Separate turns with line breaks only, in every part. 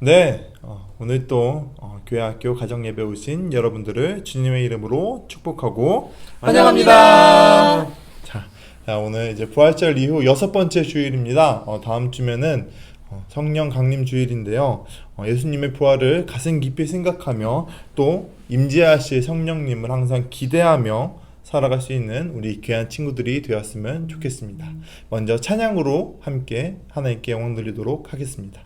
네, 오늘 또 교회 학교 가정 예배 오신 여러분들을 주님의 이름으로 축복하고
환영합니다.
자, 오늘 이제 부활절 이후 6번째 주일입니다. 다음 주면은 성령 강림 주일인데요. 예수님의 부활을 가슴 깊이 생각하며 또 임재하실 성령님을 항상 기대하며 살아갈 수 있는 우리 귀한 친구들이 되었으면 좋겠습니다. 먼저 찬양으로 함께 하나님께 영광 돌리도록 하겠습니다.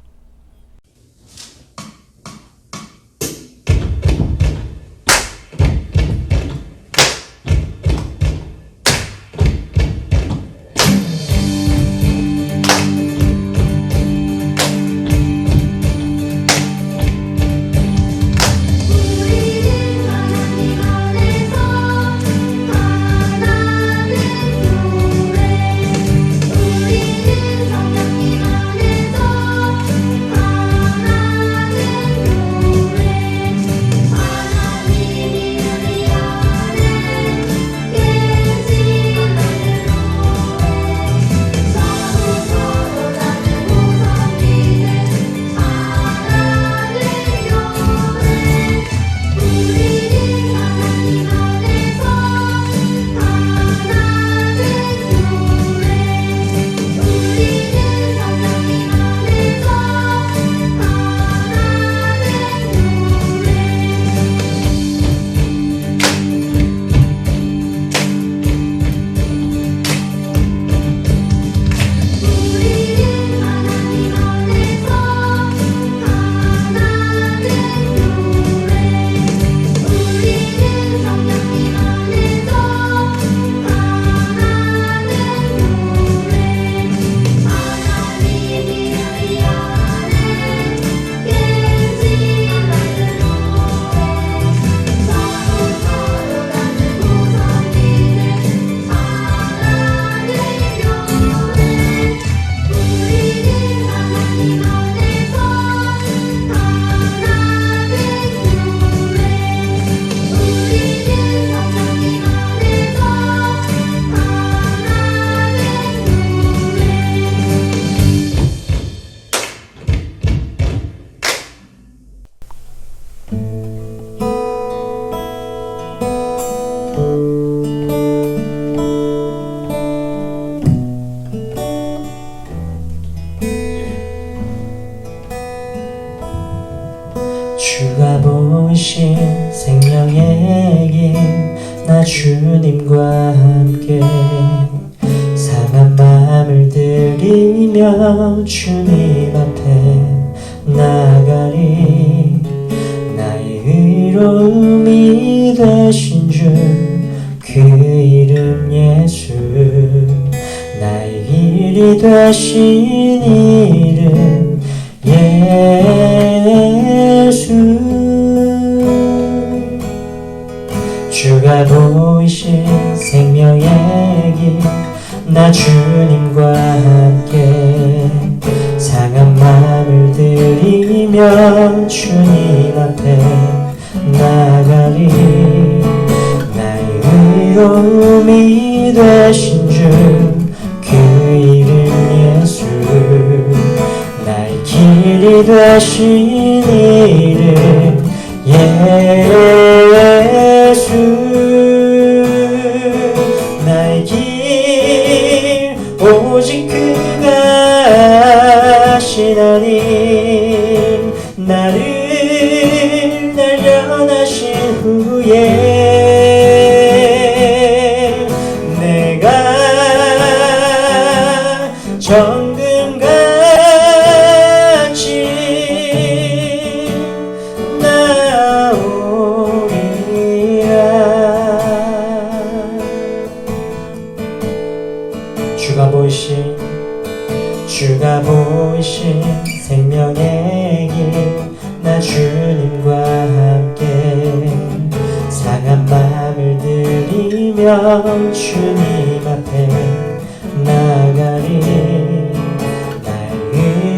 주가 보이신 생명의 길 나 주님과 함께 상한 마음을 들이며 주님 앞에 나가리 나의 의로움이 되신 주 그 이름 예수 나의 길이 되신 이름 예수 주가 보이신 생명의 길 나 주님과 함께 상한 마음을 들이며 주님 앞에 나가리 나의 의로움이 되신 주 그 이름 예수 나의 길이 되신 이름 예수 나의 길 오직 그가 하시나니 나를 날려나신 후에 내가 정금같이 나오리라 주가 보이신 생명의 길 나 주님과 함께 상한 마음을 들이며 주님 앞에 나가리 나의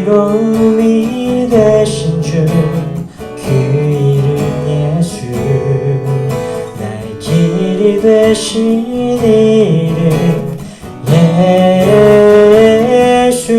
의로움이 되신 주 그 이름 예수 나의 길이 되신 이름 예수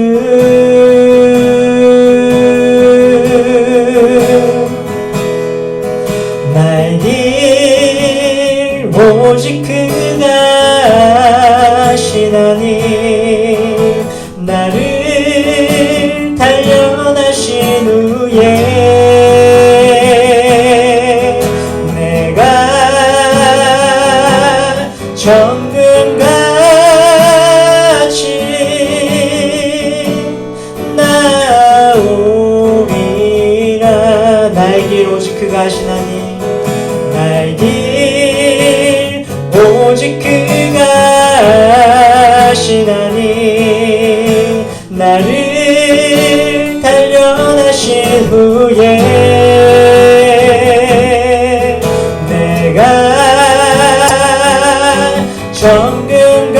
하나님 나를 단련하신 후에 내가 정금같이 나오리라. 나의 길 오직 그가 하시나니 나의 길 오직 그가 하시나니 나를 단련하신 후에 내가 정금같이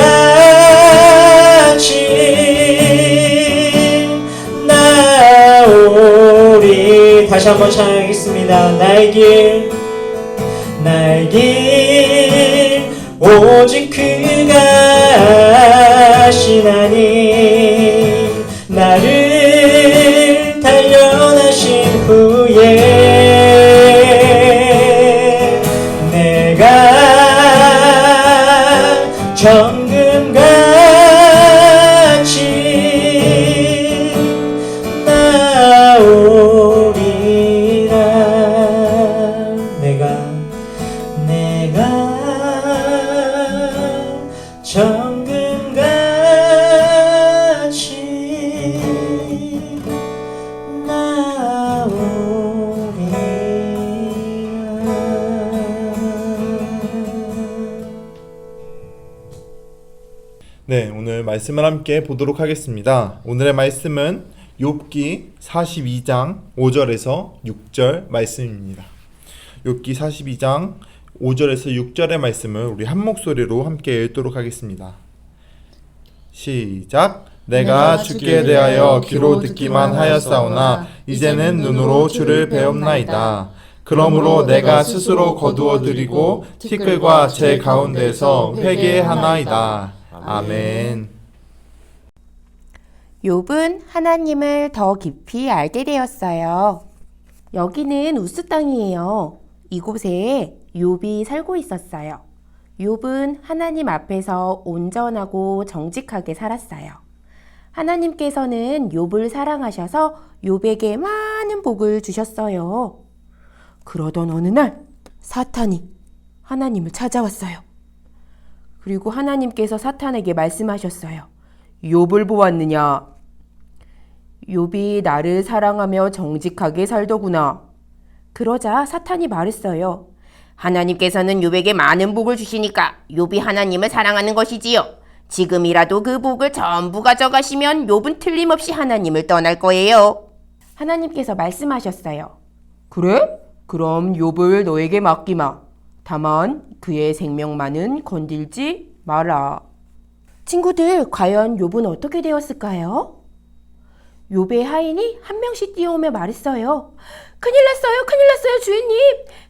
나오리. 다시 한번 찬양하겠습니다. 나의 길 오직 그가 하시나니 나를 단련하신 후에 내가 정금같이 나오리라. 내가 정금같이
네, 오늘 말씀을 함께 보도록 하겠습니다. 오늘의 말씀은 욥기 42장 5절에서 6절 말씀입니다. 욥기 42장 5절에서 6절의 말씀을 우리 한 목소리로 함께 읽도록 하겠습니다. 시작. 내가 주께 대하여 귀로 듣기만 하였사오나 이제는 눈으로 주를 배움나이다. 그러므로 내가 스스로 거두어 드리고 티끌과 제 가운데서 회개하나이다. 아멘.
욥은 하나님을 더 깊이 알게 되었어요. 여기는 우스 땅이에요. 이곳에 욥이 살고 있었어요. 욥은 하나님 앞에서 온전하고 정직하게 살았어요. 하나님께서는 욥을 사랑하셔서 욥에게 많은 복을 주셨어요. 그러던 어느 날 사탄이 하나님을 찾아왔어요. 그리고 하나님께서 사탄에게 말씀하셨어요. 욥을 보았느냐? 욥이 나를 사랑하며 정직하게 살더구나. 그러자 사탄이 말했어요. 하나님께서는 욥에게 많은 복을 주시니까 욥이 하나님을 사랑하는 것이지요. 지금이라도 그 복을 전부 가져가시면 욥은 틀림없이 하나님을 떠날 거예요. 하나님께서 말씀하셨어요. 그래? 그럼 욥을 너에게 맡기마. 다만 그의 생명만은 건들지 마라. 친구들, 과연 욥은 어떻게 되었을까요? 욥의 하인이 한 명씩 뛰어오며 말했어요. 큰일 났어요, 주인님.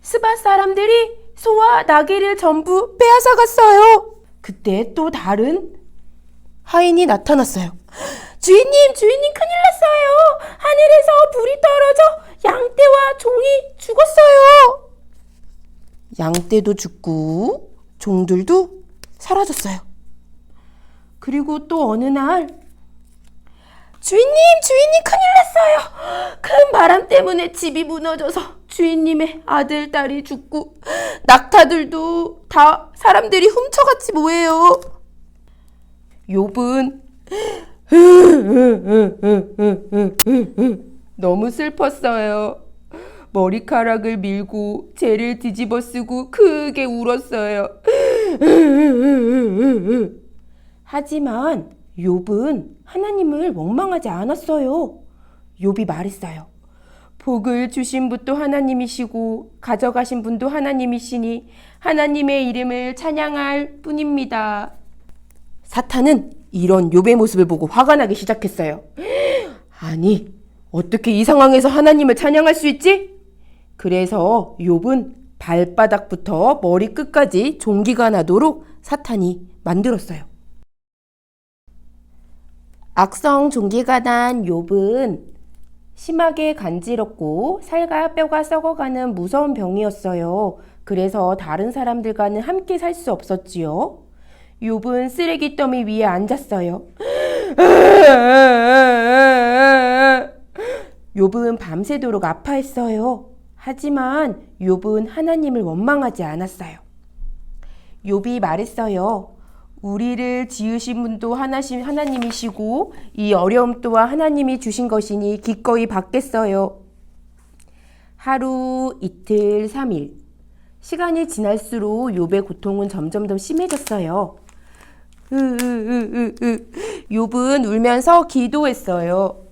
스밧 사람들이 소와 나귀를 전부 빼앗아갔어요. 그때 또 다른 하인이 나타났어요. 주인님, 큰일 났어요. 하늘에서 불이 떨어져 양떼와 종이 죽었어요. 양떼도 죽고 종들도 사라졌어요. 그리고 또 어느 날 주인님 큰일 났어요. 큰 바람 때문에 집이 무너져서 주인님의 아들, 딸이 죽고 낙타들도 다 사람들이 훔쳐갔지 뭐예요. 욥은 너무 슬펐어요. 머리카락을 밀고 재를 뒤집어 쓰고 크게 울었어요. 하지만 욥은 하나님을 원망하지 않았어요. 욥이 말했어요. 복을 주신 분도 하나님이시고 가져가신 분도 하나님이시니 하나님의 이름을 찬양할 뿐입니다. 사탄은 이런 욥의 모습을 보고 화가 나기 시작했어요. 아니, 어떻게 이 상황에서 하나님을 찬양할 수 있지? 그래서 욥은 발바닥부터 머리끝까지 종기가 나도록 사탄이 만들었어요. 악성 종기가 난 욥은 심하게 간지럽고 살과 뼈가 썩어가는 무서운 병이었어요. 그래서 다른 사람들과는 함께 살 수 없었지요. 욥은 쓰레기 더미 위에 앉았어요. 욥은 밤새도록 아파했어요. 하지만 욥은 하나님을 원망하지 않았어요. 욥이 말했어요. 우리를 지으신 분도 하나님이시고 이 어려움 또한 하나님이 주신 것이니 기꺼이 받겠어요. 하루, 이틀, 3일. 시간이 지날수록 욥의 고통은 점점 더 심해졌어요. 욥은 울면서 기도했어요.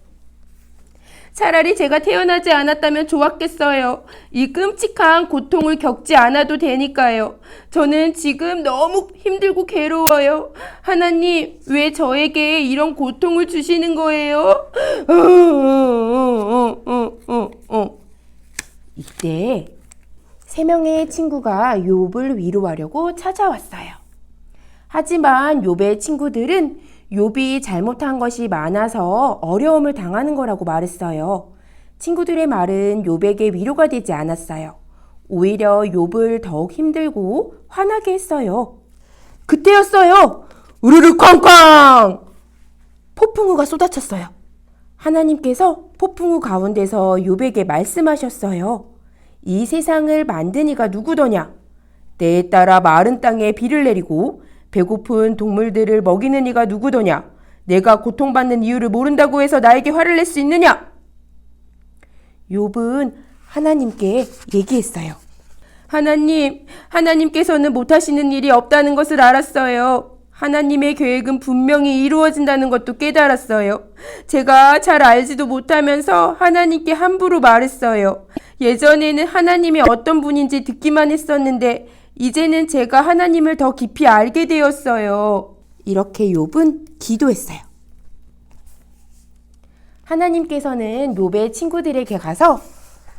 차라리 제가 태어나지 않았다면 좋았겠어요. 이 끔찍한 고통을 겪지 않아도 되니까요. 저는 지금 너무 힘들고 괴로워요. 하나님, 왜 저에게 이런 고통을 주시는 거예요? 이때 3명의 친구가 욥을 위로하려고 찾아왔어요. 하지만 욥의 친구들은 욥이 잘못한 것이 많아서 어려움을 당하는 거라고 말했어요. 친구들의 말은 욥에게 위로가 되지 않았어요. 오히려 욥을 더욱 힘들고 화나게 했어요. 그때였어요. 우르르 쾅쾅! 폭풍우가 쏟아쳤어요. 하나님께서 폭풍우 가운데서 욥에게 말씀하셨어요. 이 세상을 만든 이가 누구더냐? 때에 따라 마른 땅에 비를 내리고 배고픈 동물들을 먹이는 이가 누구더냐? 내가 고통받는 이유를 모른다고 해서 나에게 화를 낼 수 있느냐? 욥은 하나님께 얘기했어요. 하나님, 하나님께서는 못하시는 일이 없다는 것을 알았어요. 하나님의 계획은 분명히 이루어진다는 것도 깨달았어요. 제가 잘 알지도 못하면서 하나님께 함부로 말했어요. 예전에는 하나님이 어떤 분인지 듣기만 했었는데 이제는 제가 하나님을 더 깊이 알게 되었어요. 이렇게 욥은 기도했어요. 하나님께서는 욥의 친구들에게 가서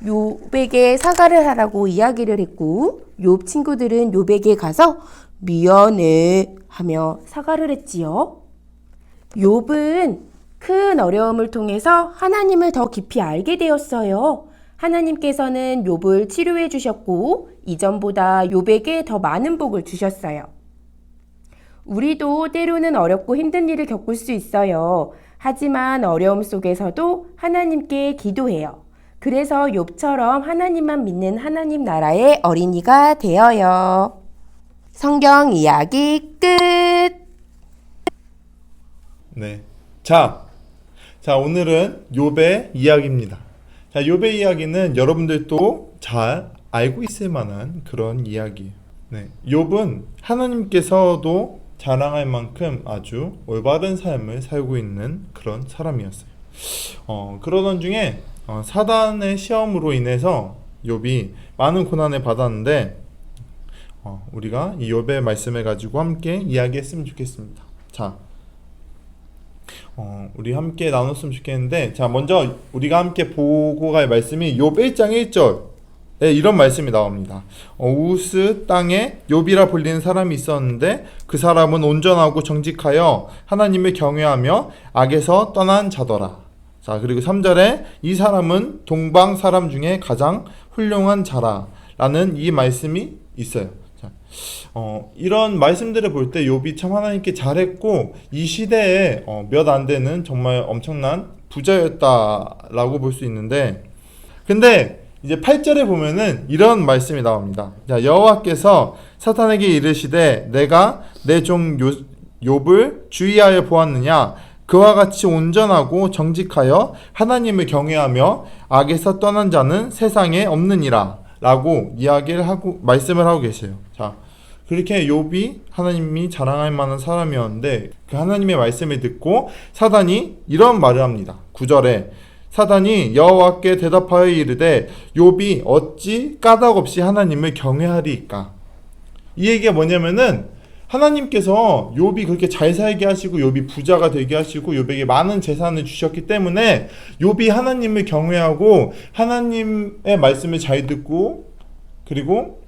욥에게 사과를 하라고 이야기를 했고 욥 친구들은 욥에게 가서 미안해 하며 사과를 했지요. 욥은 큰 어려움을 통해서 하나님을 더 깊이 알게 되었어요. 하나님께서는 욥을 치료해 주셨고 이전보다 욥에게 더 많은 복을 주셨어요. 우리도 때로는 어렵고 힘든 일을 겪을 수 있어요. 하지만 어려움 속에서도 하나님께 기도해요. 그래서 욥처럼 하나님만 믿는 하나님 나라의 어린이가 되어요. 성경 이야기 끝.
네. 자, 오늘은 욥의 이야기입니다. 자, 욥의 이야기는 여러분들도 잘 알고 있을 만한 그런 이야기예요. 네. 욥은 하나님께서도 자랑할 만큼 아주 올바른 삶을 살고 있는 그런 사람이었어요. 그러던 중에 사단의 시험으로 인해서 욥이 많은 고난을 받았는데 우리가 이 욥의 말씀을 가지고 함께 이야기했으면 좋겠습니다. 자, 우리 함께 나눴으면 좋겠는데, 자, 먼저 우리가 함께 보고 갈 말씀이 욥 1장 1절에 이런 말씀이 나옵니다. 우스 땅에 욥이라 불리는 사람이 있었는데 그 사람은 온전하고 정직하여 하나님을 경외하며 악에서 떠난 자더라. 자, 그리고 3절에 이 사람은 동방 사람 중에 가장 훌륭한 자라 라는 이 말씀이 있어요. 자, 이런 말씀들을 볼 때 욥이 참 하나님께 잘했고 이 시대에 몇 안 되는 정말 엄청난 부자였다라고 볼 수 있는데, 근데 이제 8절에 보면은 이런 말씀이 나옵니다. 자, 여호와께서 사탄에게 이르시되 내가 내 종 욥을 주의하여 보았느냐? 그와 같이 온전하고 정직하여 하나님을 경외하며 악에서 떠난 자는 세상에 없느니라 라고 말씀을 하고 계세요. 자, 그렇게 욥이 하나님이 자랑할 만한 사람이었는데 그 하나님의 말씀을 듣고 사단이 이런 말을 합니다. 9절에 사단이 여호와께 대답하여 이르되 욥이 어찌 까닭없이 하나님을 경외하리이까. 이 얘기가 뭐냐면은 하나님께서 욥이 그렇게 잘 살게 하시고 욥이 부자가 되게 하시고 욥에게 많은 재산을 주셨기 때문에 욥이 하나님을 경외하고 하나님의 말씀을 잘 듣고 그리고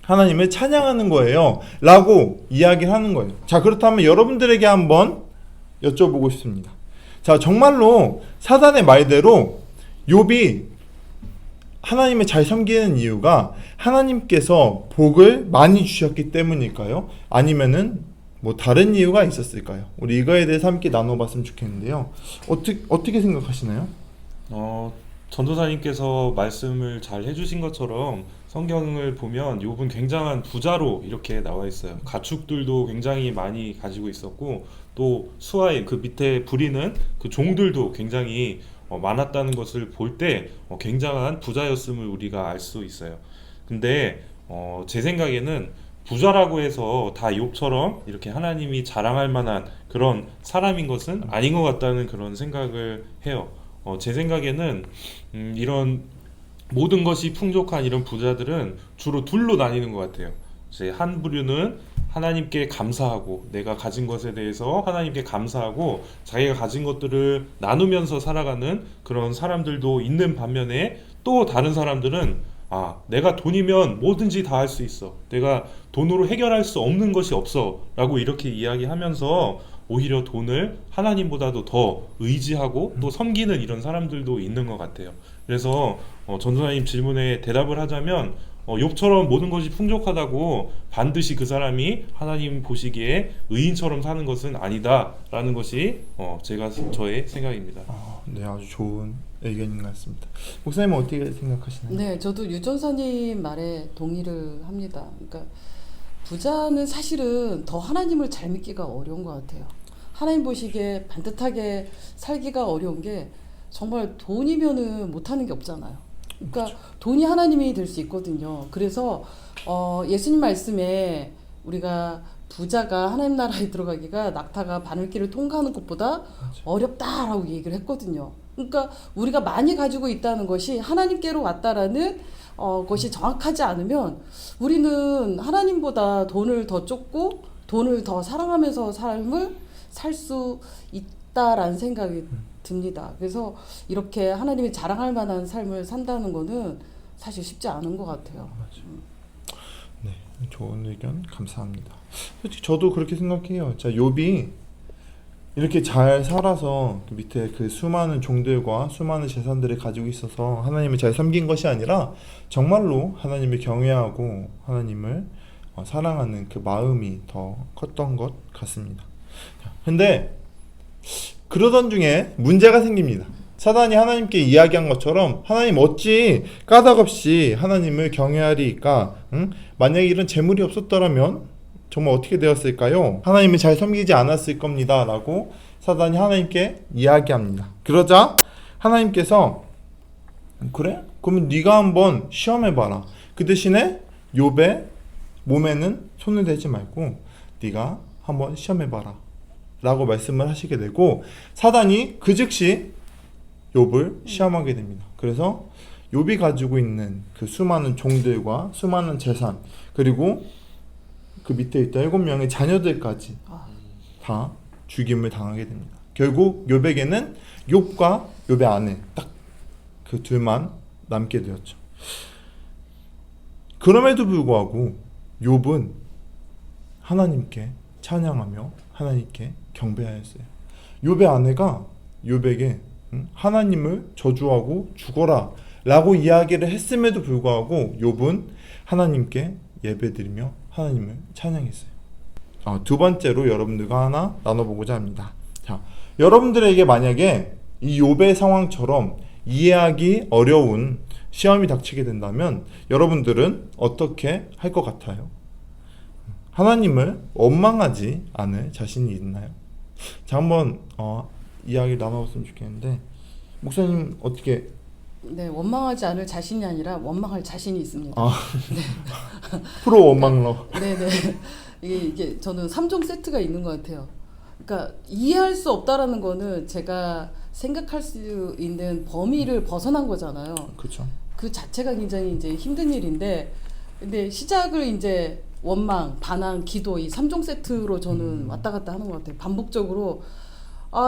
하나님을 찬양하는 거예요 라고 이야기를 하는 거예요. 자, 그렇다면 여러분들에게 한번 여쭤보고 싶습니다. 자, 정말로 사단의 말대로 욥이 하나님을 잘 섬기는 이유가 하나님께서 복을 많이 주셨기 때문일까요? 아니면은 뭐 다른 이유가 있었을까요? 우리 이거에 대해서 함께 나눠봤으면 좋겠는데요. 어떻게 생각하시나요?
전도사님께서 말씀을 잘 해주신 것처럼 성경을 보면 욥은 굉장한 부자로 이렇게 나와 있어요. 가축들도 굉장히 많이 가지고 있었고 또 수하의 그 밑에 부리는 그 종들도 굉장히 많았다는 것을 볼 때 굉장한 부자였음을 우리가 알 수 있어요. 근데 제 생각에는 부자라고 해서 다 욥처럼 이렇게 하나님이 자랑할 만한 그런 사람인 것은 아닌 것 같다는 그런 생각을 해요. 제 생각에는 이런 모든 것이 풍족한 이런 부자들은 주로 둘로 나뉘는 것 같아요. 이제 한 부류는 하나님께 감사하고 내가 가진 것에 대해서 하나님께 감사하고 자기가 가진 것들을 나누면서 살아가는 그런 사람들도 있는 반면에 또 다른 사람들은 내가 돈이면 뭐든지 다 할 수 있어. 내가 돈으로 해결할 수 없는 것이 없어. 라고 이렇게 이야기하면서 오히려 돈을 하나님보다도 더 의지하고 또 섬기는 이런 사람들도 있는 것 같아요. 그래서 전도사님 질문에 대답을 하자면 욥처럼 모든 것이 풍족하다고 반드시 그 사람이 하나님 보시기에 의인처럼 사는 것은 아니다라는 것이 저의 생각입니다.
네, 아주 좋은 의견인 것 같습니다. 목사님은 어떻게 생각하시나요?
네, 저도 유 전사님 말에 동의를 합니다. 그러니까 부자는 사실은 더 하나님을 잘 믿기가 어려운 것 같아요. 하나님 보시기에 반듯하게 살기가 어려운 게 정말 돈이면은 못하는 게 없잖아요. 그러니까 돈이 하나님이 될 수 있거든요. 그래서 예수님 말씀에 우리가 부자가 하나님 나라에 들어가기가 낙타가 바늘길을 통과하는 것보다 어렵다라고 얘기를 했거든요. 그러니까 우리가 많이 가지고 있다는 것이 하나님께로 왔다라는 것이 정확하지 않으면 우리는 하나님보다 돈을 더 쫓고 돈을 더 사랑하면서 삶을 살 수 있다라는 생각이 듭니다. 그래서 이렇게 하나님이 자랑할 만한 삶을 산다는 거는 사실 쉽지 않은 것 같아요.
네, 좋은 의견 감사합니다. 솔직히 저도 그렇게 생각해요. 자, 욥이 이렇게 잘 살아서 그 밑에 그 수많은 종들과 수많은 재산들을 가지고 있어서 하나님을 잘 섬긴 것이 아니라 정말로 하나님을 경외하고 하나님을 사랑하는 그 마음이 더 컸던 것 같습니다. 근데 그러던 중에 문제가 생깁니다. 사단이 하나님께 이야기한 것처럼 하나님 어찌 까닭없이 하나님을 경외하리까? 만약에 이런 재물이 없었더라면 정말 어떻게 되었을까요? 하나님을 잘 섬기지 않았을 겁니다 라고 사단이 하나님께 이야기합니다. 그러자 하나님께서 그래? 그러면 네가 한번 시험해봐라. 그 대신에 욥의 몸에는 손을 대지 말고 네가 한번 시험해봐라 라고 말씀을 하시게 되고 사단이 그 즉시 욥을 시험하게 됩니다. 그래서 욥이 가지고 있는 그 수많은 종들과 수많은 재산 그리고 그 밑에 있던 7명의 자녀들까지 다 죽임을 당하게 됩니다. 결국 욥에게는 욥과 욥의 아내 딱 그 둘만 남게 되었죠. 그럼에도 불구하고 욥은 하나님께 찬양하며 하나님께 경배하였어요. 욥의 아내가 욥에게 하나님을 저주하고 죽어라 라고 이야기를 했음에도 불구하고 욥은 하나님께 예배드리며 하나님을 찬양했어요. 두 번째로 여러분들과 하나 나눠보고자 합니다. 자, 여러분들에게 만약에 이 욥의 상황처럼 이해하기 어려운 시험이 닥치게 된다면 여러분들은 어떻게 할 것 같아요? 하나님을 원망하지 않을 자신이 있나요? 자, 한번 이야기를 나눠봤으면 좋겠는데 목사님 어떻게?
네, 원망하지 않을 자신이 아니라 원망할 자신이 있습니다.
네. 프로 원망러.
네네. 이게 저는 3종 세트가 있는 것 같아요. 그러니까 이해할 수 없다라는 거는 제가 생각할 수 있는 범위를 벗어난 거잖아요.
그렇죠.
그 자체가 굉장히 이제 힘든 일인데, 근데 시작을 이제 원망, 반항, 기도 이 3종 세트로 저는 왔다 갔다 하는 것 같아요. 반복적으로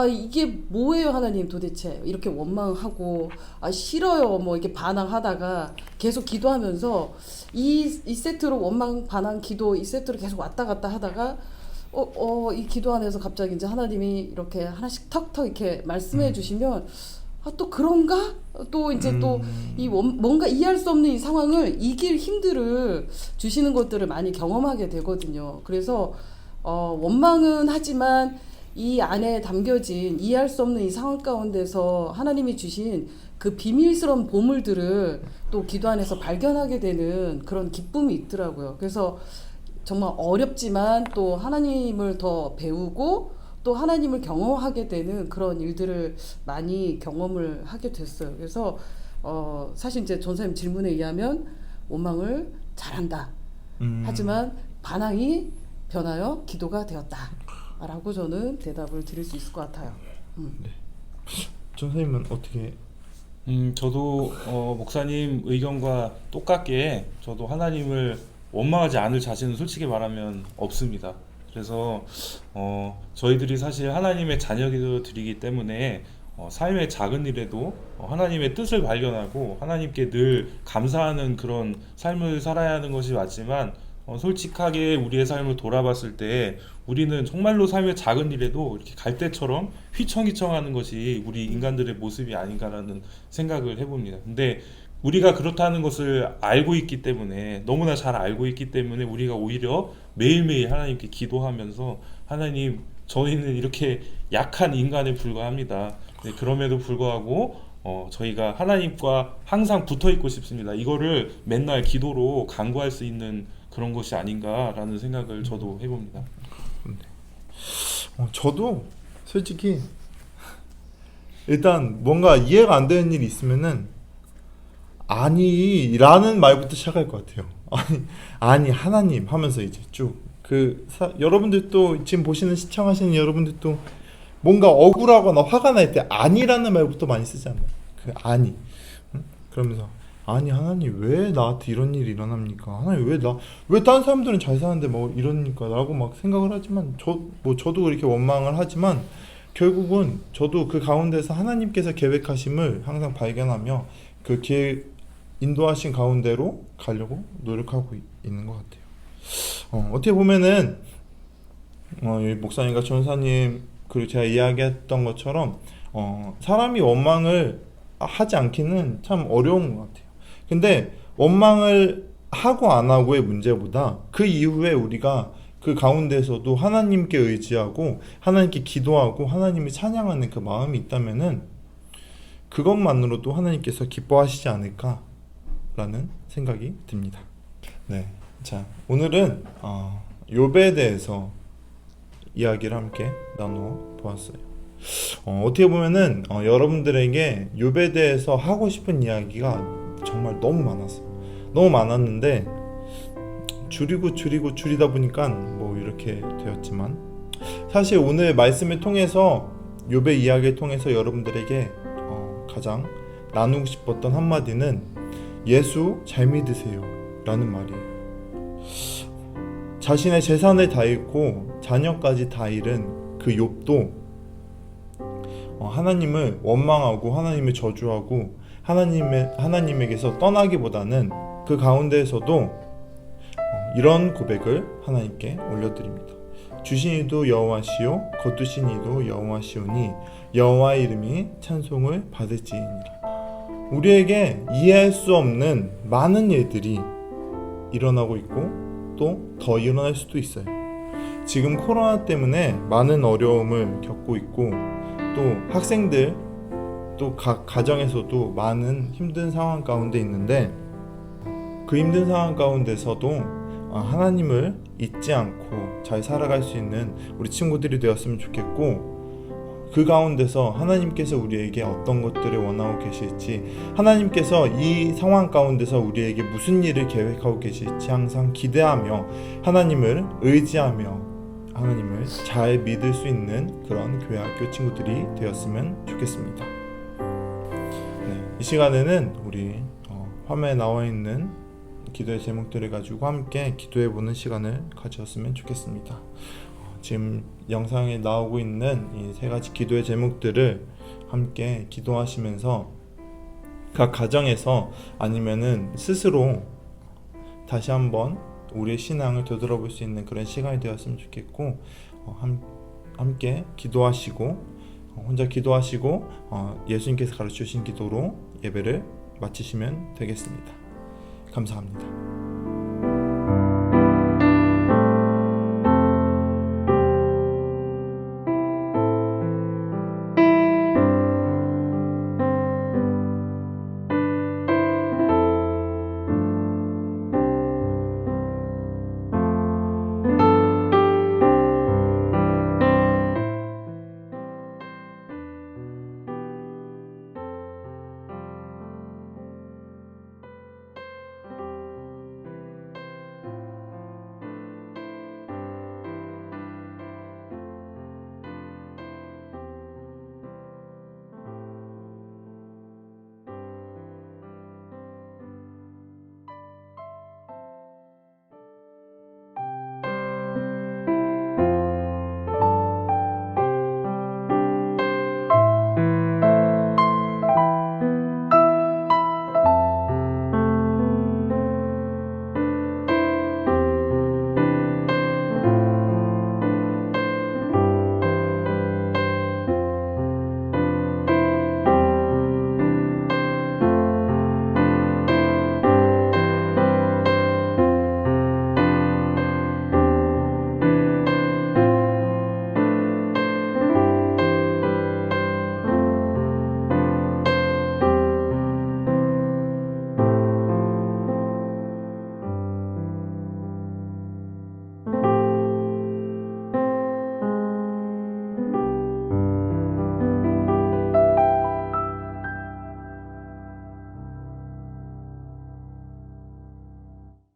이게 뭐예요 하나님 도대체 이렇게 원망하고 싫어요 뭐 이렇게 반항하다가 계속 기도하면서 이 세트로 원망, 반항, 기도 이 세트로 계속 왔다 갔다 하다가 이 기도 안에서 갑자기 이제 하나님이 이렇게 하나씩 턱턱 이렇게 말씀해 주시면 또 그런가? 또 이제 또 이 뭔가 이해할 수 없는 이 상황을 이길 힘들을 주시는 것들을 많이 경험하게 되거든요. 그래서 원망은 하지만 이 안에 담겨진 이해할 수 없는 이 상황 가운데서 하나님이 주신 그 비밀스러운 보물들을 또 기도 안에서 발견하게 되는 그런 기쁨이 있더라고요. 그래서 정말 어렵지만 또 하나님을 더 배우고 또 하나님을 경험하게 되는 그런 일들을 많이 경험을 하게 됐어요. 그래서 사실 이제 전사님 질문에 의하면 원망을 잘한다. 하지만 반항이 변하여 기도가 되었다라고 저는 대답을 드릴 수 있을 것 같아요.
전사님은 어떻게?
저도 목사님 의견과 똑같게 저도 하나님을 원망하지 않을 자신은 솔직히 말하면 없습니다. 그래서 저희들이 사실 하나님의 자녀들이기 때문에 삶의 작은 일에도 하나님의 뜻을 발견하고 하나님께 늘 감사하는 그런 삶을 살아야 하는 것이 맞지만 솔직하게 우리의 삶을 돌아봤을 때 우리는 정말로 삶의 작은 일에도 이렇게 갈대처럼 휘청휘청하는 것이 우리 인간들의 모습이 아닌가라는 생각을 해봅니다. 근데 우리가 그렇다는 것을 알고 있기 때문에 너무나 잘 알고 있기 때문에 우리가 오히려 매일매일 하나님께 기도하면서 하나님 저희는 이렇게 약한 인간에 불과합니다. 네, 그럼에도 불구하고 저희가 하나님과 항상 붙어 있고 싶습니다. 이거를 맨날 기도로 간구할 수 있는 그런 것이 아닌가라는 생각을 저도 해봅니다.
저도 솔직히 일단 뭔가 이해가 안 되는 일이 있으면은 아니라는 말부터 시작할 것 같아요. 아니 하나님 하면서 이제 쭉 여러분들도 지금 보시는 시청하시는 여러분들도 뭔가 억울하거나 화가 날 때 아니라는 말부터 많이 쓰지 않나요? 아니. 그러면서 아니 하나님 왜 나한테 이런 일이 일어납니까? 하나님 왜 다른 사람들은 잘 사는데 뭐 이러니까 라고 막 생각을 하지만 저도 그렇게 원망을 하지만 결국은 저도 그 가운데서 하나님께서 계획하심을 항상 발견하며 그 인도하신 가운데로 가려고 노력하고 있는 것 같아요. 어떻게 보면은 목사님과 전사님 그리고 제가 이야기했던 것처럼 사람이 원망을 하지 않기는 참 어려운 것 같아요. 근데 원망을 하고 안 하고의 문제보다 그 이후에 우리가 그 가운데서도 하나님께 의지하고 하나님께 기도하고 하나님을 찬양하는 그 마음이 있다면은 그것만으로도 하나님께서 기뻐하시지 않을까라는 생각이 듭니다. 네, 자 오늘은 욥에 대해서 이야기를 함께 나눠 보았어요. 어떻게 보면은 여러분들에게 욥에 대해서 하고 싶은 이야기가 정말 너무 많았는데 줄이다 보니까 뭐 이렇게 되었지만 사실 오늘 말씀을 통해서 욥의 이야기를 통해서 여러분들에게 가장 나누고 싶었던 한마디는 예수 잘 믿으세요 라는 말이에요. 자신의 재산을 다 잃고 자녀까지 다 잃은 그 욥도 하나님을 원망하고 하나님을 저주하고 하나님에게서 떠나기보다는 그 가운데에서도 이런 고백을 하나님께 올려드립니다. 주신 이도 여호와시요 거두신 이도 여호와시오니 여호와의 이름이 찬송을 받을지니라. 우리에게 이해할 수 없는 많은 일들이 일어나고 있고 또 더 일어날 수도 있어요. 지금 코로나 때문에 많은 어려움을 겪고 있고 또 학생들 또 각 가정에서도 많은 힘든 상황 가운데 있는데 그 힘든 상황 가운데서도 하나님을 잊지 않고 잘 살아갈 수 있는 우리 친구들이 되었으면 좋겠고 그 가운데서 하나님께서 우리에게 어떤 것들을 원하고 계실지 하나님께서 이 상황 가운데서 우리에게 무슨 일을 계획하고 계실지 항상 기대하며 하나님을 의지하며 하나님을 잘 믿을 수 있는 그런 교회 학교 친구들이 되었으면 좋겠습니다. 네, 이 시간에는 우리 화면에 나와 있는 기도의 제목들을 가지고 함께 기도해보는 시간을 가졌으면 좋겠습니다. 지금 영상에 나오고 있는 이 세 가지 기도의 제목들을 함께 기도하시면서 각 가정에서 아니면은 스스로 다시 한번 우리의 신앙을 되돌아볼 수 있는 그런 시간이 되었으면 좋겠고 함께 기도하시고 혼자 기도하시고 예수님께서 가르쳐 주신 기도로 예배를 마치시면 되겠습니다. 감사합니다.